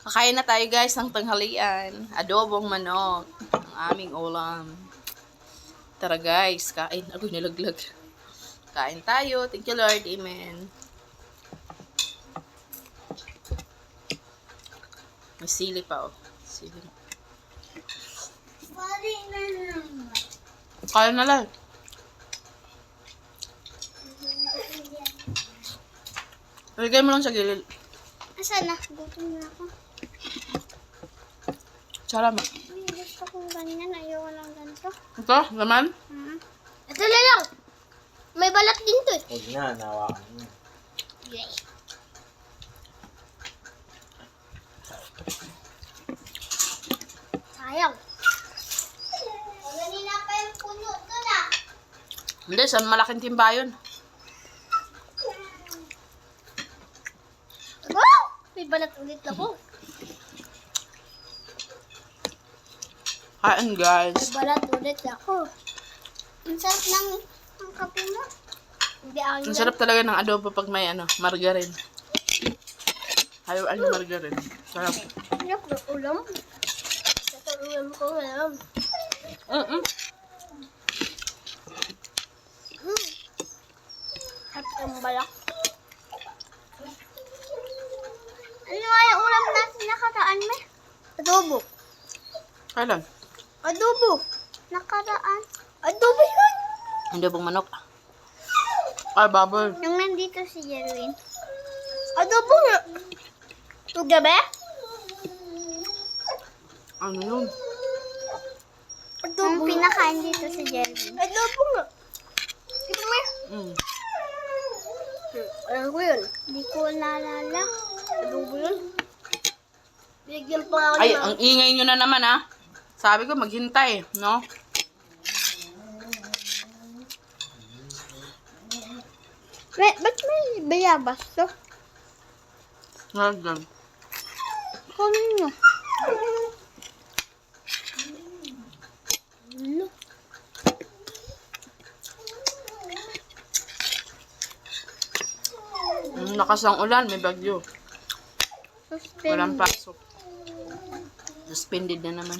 Kakain na tayo guys ng tanghalian. Adobong manok. Ang aming ulam. Tara guys, kain. Agoy, nalaglag. Kain tayo. Thank you Lord. Amen. May sili pa oh. Sili. Kain na lang. Lagay mo lang sa gilid. Asan na? Gutom na ako. Sarama. Ay, gusto kong ganyan. Ayoko lang ganito. Ito, laman? Ito na lang. May balat din to eh. Huwag na, nawakan mo. Yay. Sayang. Ganina pa yung puno to na. Hindi, sa malaking timba yun. Wow! May balat ulit ako. Kain guys. May balat ulit ako. Ang sarap ng kape mo. Hindi ako Ang sarap talaga ng adobo pag may margarine. Hayaan yung margarine. Sarap. Sarap ng ulam. Sarap ng ulam ko ngayon. Sarap ng balak. Ano nga yung ulam natin nakaraan, me? Adobo. Kailan? Adobo. Nakaraan. Adobo yun. Adobong manok. Ay, bubble. Yung nandito si Jerwin. Adobo nga. Yung gabi? Ano yun? Adobo. Yung pinakain dito si Jerwin. Adobo nga. Ito mo. Alam ko yun. Hindi ko naalala. Adobo yun. Bigyan pa ako Ay, ang ingay nyo na naman ah. Sabi ko maghintay, no? Ba't may bayabas to? Nagdag. Kunin nyo. Ano? Lakas ng ulan, may bagyo. Suspend. Walang pasok. Suspended na naman.